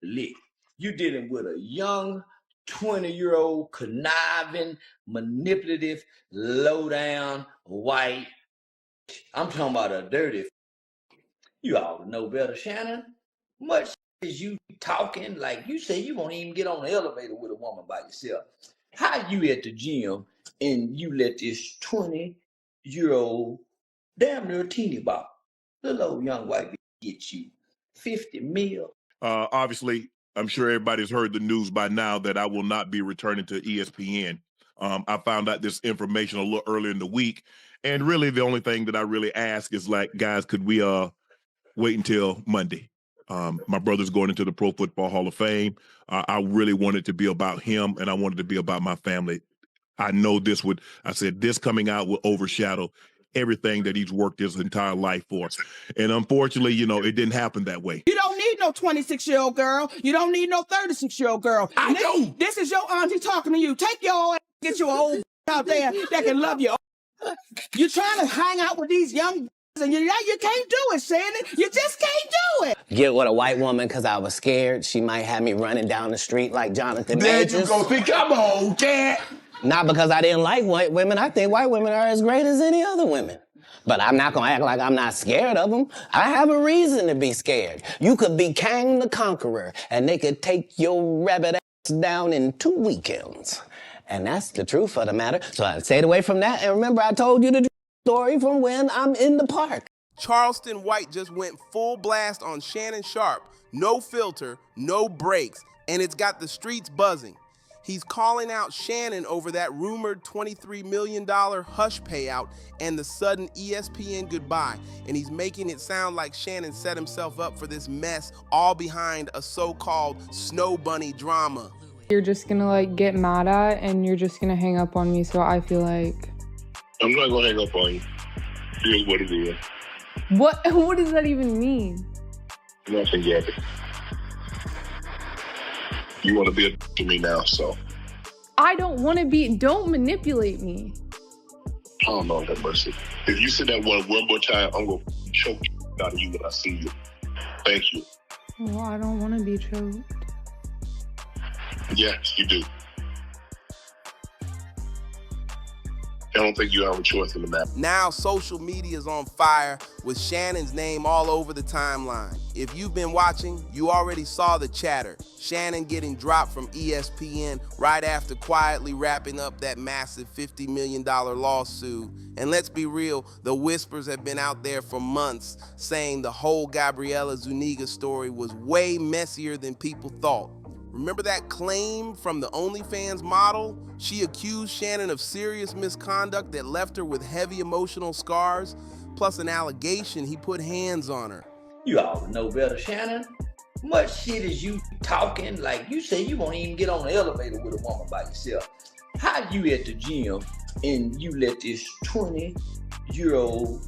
lick. You dealing with a young 20-year-old conniving, manipulative, low-down, white. I'm talking about a dirty. You all know better, Shannon. Much as you talking, like you say you won't even get on the elevator with a woman by yourself. How you at the gym and you let this 20-year-old, damn near teeny bop, little old young white bitch get you 50 mil? Obviously, I'm sure everybody's heard the news by now that I will not be returning to ESPN. I found out this information a little earlier in the week, and really the only thing that I really ask is, like, guys, could we wait until Monday? My brother's going into the Pro Football Hall of Fame. I really wanted to be about him, and I wanted to be about my family. I know this coming out will overshadow everything that he's worked his entire life for. And unfortunately, it didn't happen that way. You don't need no 26-year-old girl. You don't need no 36-year-old girl. I do. This is your auntie talking to you. Take your ass, get your old out there that can love you. You're trying to hang out with these young and you can't do it, Shannon. You just can't do it. Get with a white woman because I was scared she might have me running down the street like Jonathan Majors. There you go. Think I'm old, cat. Not because I didn't like white women. I think white women are as great as any other women. But I'm not gonna act like I'm not scared of them. I have a reason to be scared. You could be Kang the Conqueror, and they could take your rabbit ass down in 2 weekends. And that's the truth of the matter. So I stayed away from that. And remember, I told you the story from when I'm in the park. Charleston White just went full blast on Shannon Sharpe. No filter, no breaks, and it's got the streets buzzing. He's calling out Shannon over that rumored $23 million hush payout and the sudden ESPN goodbye. And he's making it sound like Shannon set himself up for this mess, all behind a so-called snow bunny drama. You're just gonna get mad at and you're just gonna hang up on me, so I feel like... I'm not gonna hang up on you. Here's what it is. What does that even mean? Nothing yet. You want to be a to me now, so. I don't want to be. Don't manipulate me. Oh, no, that mercy. If you say that one more time, I'm going to choke out of you when I see you. Thank you. Well, I don't want to be choked. Yes, you do. I don't think you have a choice in the matter. Now social media is on fire with Shannon's name all over the timeline. If you've been watching, you already saw the chatter. Shannon getting dropped from ESPN right after quietly wrapping up that massive $50 million lawsuit. And let's be real, the whispers have been out there for months saying the whole Gabriela Zuniga story was way messier than people thought. Remember that claim from the OnlyFans model? She accused Shannon of serious misconduct that left her with heavy emotional scars, plus an allegation he put hands on her. You all know better, Shannon. Much shit as you talking, like you say you won't even get on the elevator with a woman by yourself. How you at the gym and you let this 20-year-old,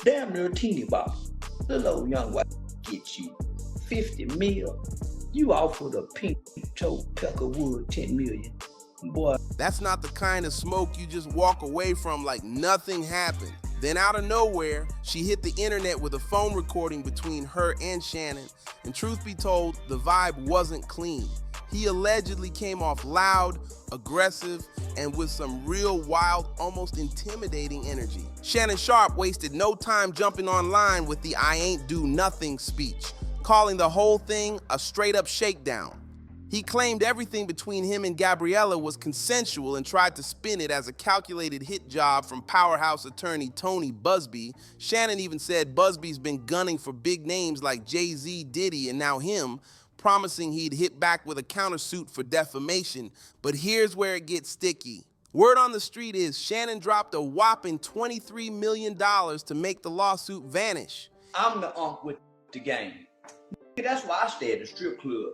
damn near teeny bop, little old young white get you 50 mil? You offered a pink toe Peckerwood 10 million. Boy. That's not the kind of smoke you just walk away from like nothing happened. Then out of nowhere, she hit the internet with a phone recording between her and Shannon. And truth be told, the vibe wasn't clean. He allegedly came off loud, aggressive, and with some real wild, almost intimidating energy. Shannon Sharpe wasted no time jumping online with the "I ain't do nothing" speech, calling the whole thing a straight-up shakedown. He claimed everything between him and Gabriela was consensual and tried to spin it as a calculated hit job from powerhouse attorney Tony Busby. Shannon even said Busby's been gunning for big names like Jay-Z, Diddy, and now him, promising he'd hit back with a countersuit for defamation. But here's where it gets sticky. Word on the street is Shannon dropped a whopping $23 million to make the lawsuit vanish. I'm the unk with the game. That's why I stay at the strip club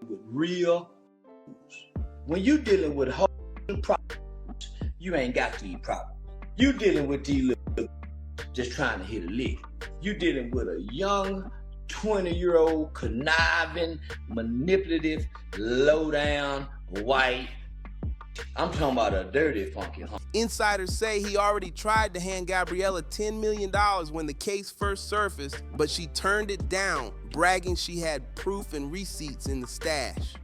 with real fools. When you dealing with whole problems, you ain't got these problems. You dealing with these little just trying to hit a lick. You dealing with a young 20-year-old conniving, manipulative, low-down, white I'm talking about a dirty, funky hump. Insiders say he already tried to hand Gabriella $10 million when the case first surfaced, but she turned it down, bragging she had proof and receipts in the stash.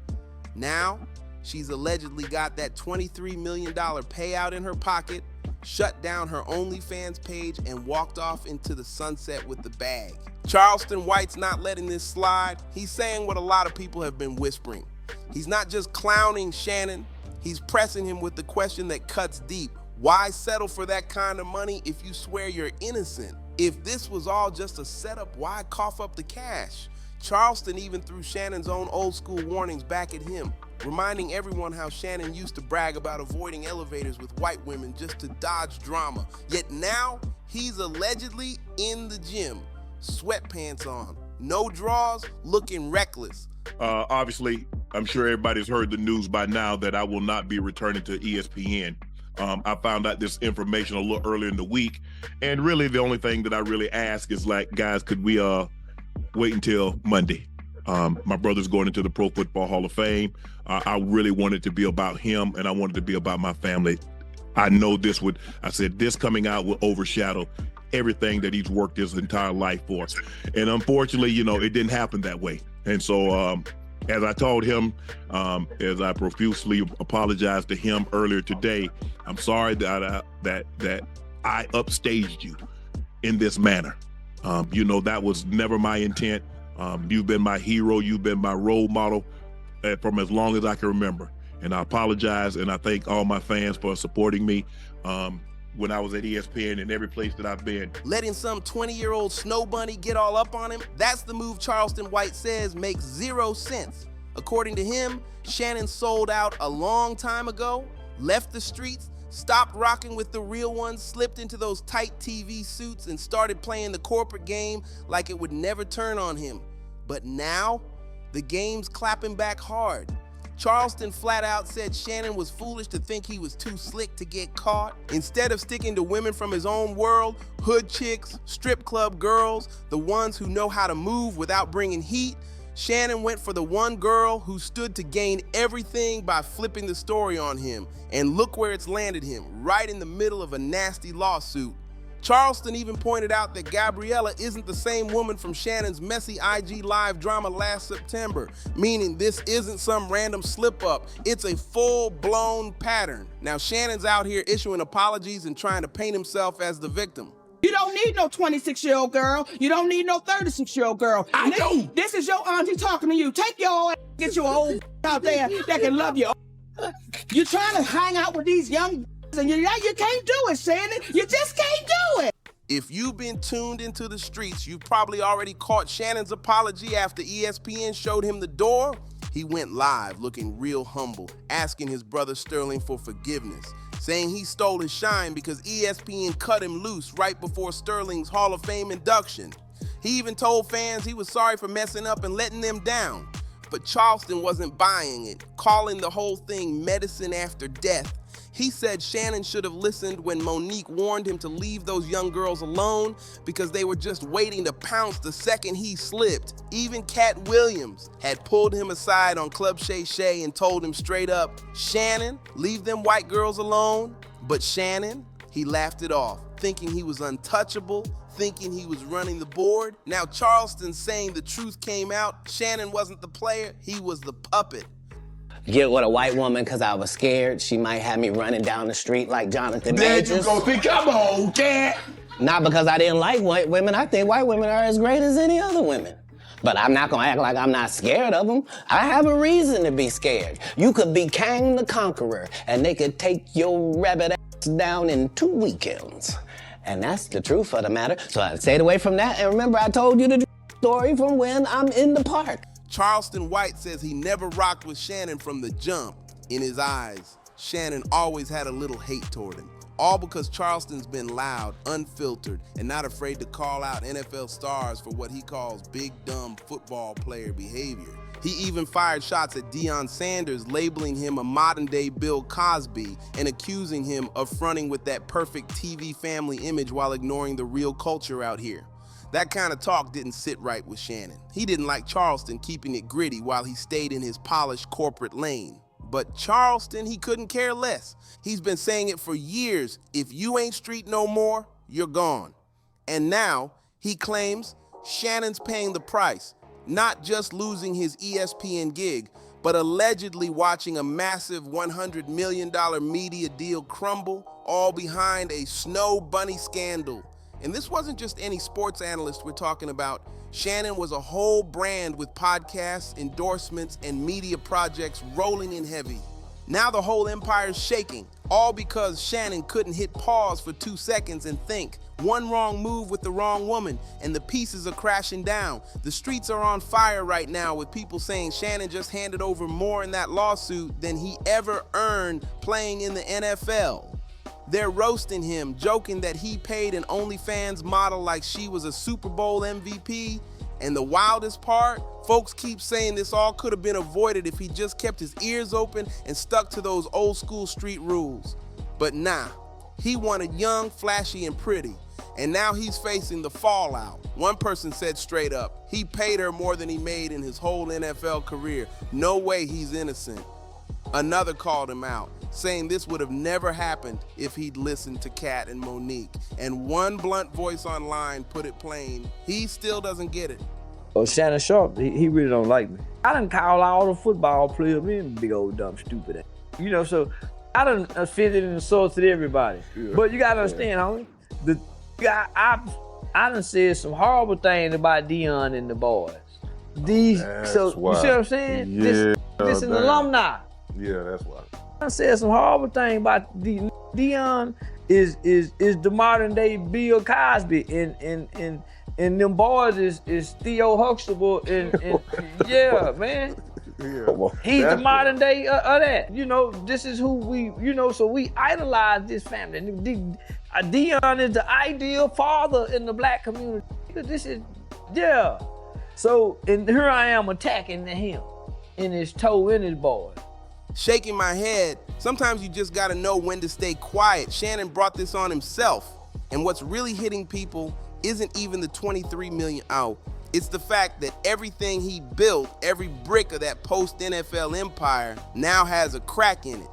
Now, she's allegedly got that $23 million payout in her pocket, shut down her OnlyFans page, and walked off into the sunset with the bag. Charleston White's not letting this slide. He's saying what a lot of people have been whispering. He's not just clowning Shannon, he's pressing him with the question that cuts deep. Why settle for that kind of money if you swear you're innocent? If this was all just a setup, why cough up the cash? Charleston even threw Shannon's own old school warnings back at him, reminding everyone how Shannon used to brag about avoiding elevators with white women just to dodge drama. Yet now, he's allegedly in the gym, sweatpants on, no drawers, looking reckless. Obviously, I'm sure everybody's heard the news by now that I will not be returning to ESPN. I found out this information a little earlier in the week, and really the only thing that I really ask is, like, guys, could we wait until Monday? My brother's going into the Pro Football Hall of Fame. I really wanted to be about him, and I wanted to be about my family. I know this coming out will overshadow everything that he's worked his entire life for. And unfortunately, it didn't happen that way. And so, as I told him, as I profusely apologized to him earlier today, I'm sorry that I upstaged you in this manner. That was never my intent. You've been my hero. You've been my role model from as long as I can remember. And I apologize, and I thank all my fans for supporting me when I was at ESPN and every place that I've been. Letting some 20-year-old snow bunny get all up on him, that's the move Charleston White says makes zero sense. According to him, Shannon sold out a long time ago, left the streets, stopped rocking with the real ones, slipped into those tight TV suits, and started playing the corporate game like it would never turn on him. But now, the game's clapping back hard. Charleston flat out said Shannon was foolish to think he was too slick to get caught. Instead of sticking to women from his own world, hood chicks, strip club girls, the ones who know how to move without bringing heat, Shannon went for the one girl who stood to gain everything by flipping the story on him. And look where it's landed him, right in the middle of a nasty lawsuit. Charleston even pointed out that Gabriella isn't the same woman from Shannon's messy IG Live drama last September, meaning this isn't some random slip-up, it's a full-blown pattern. Now Shannon's out here issuing apologies and trying to paint himself as the victim. You don't need no 26-year-old girl. You don't need no 36-year-old girl. I do. This is your auntie talking to you. Take your get you an old out there that can love you. You're trying to hang out with these young and you can't do it, Shannon. You just can't do it. If you've been tuned into the streets, you've probably already caught Shannon's apology after ESPN showed him the door. He went live looking real humble, asking his brother Sterling for forgiveness, saying he stole his shine because ESPN cut him loose right before Sterling's Hall of Fame induction. He even told fans he was sorry for messing up and letting them down. But Charleston wasn't buying it, calling the whole thing medicine after death. He said Shannon should have listened when Monique warned him to leave those young girls alone because they were just waiting to pounce the second he slipped. Even Cat Williams had pulled him aside on Club Shay Shay and told him straight up, Shannon, leave them white girls alone. But Shannon, he laughed it off, thinking he was untouchable, thinking he was running the board. Now Charleston's saying the truth came out. Shannon wasn't the player, he was the puppet. Get with a white woman because I was scared she might have me running down the street like Jonathan Majors. There you go. See, come on, cat. Not because I didn't like white women. I think white women are as great as any other women. But I'm not going to act like I'm not scared of them. I have a reason to be scared. You could be Kang the Conqueror, and they could take your rabbit ass down in 2 weekends. And that's the truth of the matter. So I stayed away from that. And remember, I told you the story from when I'm in the park. Charleston White says he never rocked with Shannon from the jump. In his eyes, Shannon always had a little hate toward him. All because Charleston's been loud, unfiltered, and not afraid to call out NFL stars for what he calls big, dumb football player behavior. He even fired shots at Deion Sanders, labeling him a modern-day Bill Cosby and accusing him of fronting with that perfect TV family image while ignoring the real culture out here. That kind of talk didn't sit right with Shannon. He didn't like Charleston keeping it gritty while he stayed in his polished corporate lane. But Charleston, he couldn't care less. He's been saying it for years. If you ain't street no more, you're gone. And now he claims Shannon's paying the price, not just losing his ESPN gig, but allegedly watching a massive $100 million media deal crumble, all behind a snow bunny scandal. And this wasn't just any sports analyst we're talking about. Shannon was a whole brand with podcasts, endorsements, and media projects rolling in heavy. Now the whole empire's shaking, all because Shannon couldn't hit pause for 2 seconds and think. One wrong move with the wrong woman, and the pieces are crashing down. The streets are on fire right now with people saying Shannon just handed over more in that lawsuit than he ever earned playing in the NFL. They're roasting him, joking that he paid an OnlyFans model like she was a Super Bowl MVP. And the wildest part, folks keep saying this all could have been avoided if he just kept his ears open and stuck to those old school street rules. But nah, he wanted young, flashy, and pretty. And now he's facing the fallout. One person said straight up, he paid her more than he made in his whole NFL career. No way he's innocent. Another called him out, saying this would have never happened if he'd listened to Kat and Monique. And one blunt voice online put it plain, he still doesn't get it. Oh, Shannon Sharpe, he really don't like me. I done call all the football players men big old dumb stupid ass. You know, so I done offended and insulted everybody. Yeah. But you gotta understand, homie, I done said some horrible things about Dion and the boys. So wild. You see what I'm saying? Yeah, this an alumni. Yeah, that's why. I said some horrible thing about Dion is the modern day Bill Cosby and them boys is Theo Huxtable and yeah, man. Yeah. He's the modern day of that. You know, this is who we, you know, so we idolize this family. Dion is the ideal father in the black community. This is, yeah. So, and here I am attacking him in his toe, in his boy. Shaking my head, sometimes you just gotta know when to stay quiet. Shannon brought this on himself. And what's really hitting people isn't even the 23 million out. It's the fact that everything he built, every brick of that post-NFL empire, now has a crack in it.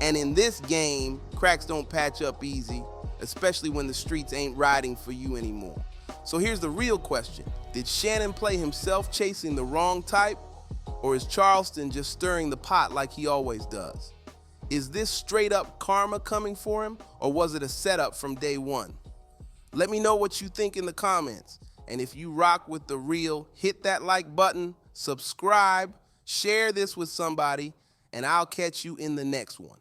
And in this game, cracks don't patch up easy, especially when the streets ain't riding for you anymore. So here's the real question. Did Shannon play himself chasing the wrong type? Or is Charleston just stirring the pot like he always does? Is this straight up karma coming for him, or was it a setup from day one? Let me know what you think in the comments. And if you rock with The Real, hit that like button, subscribe, share this with somebody, and I'll catch you in the next one.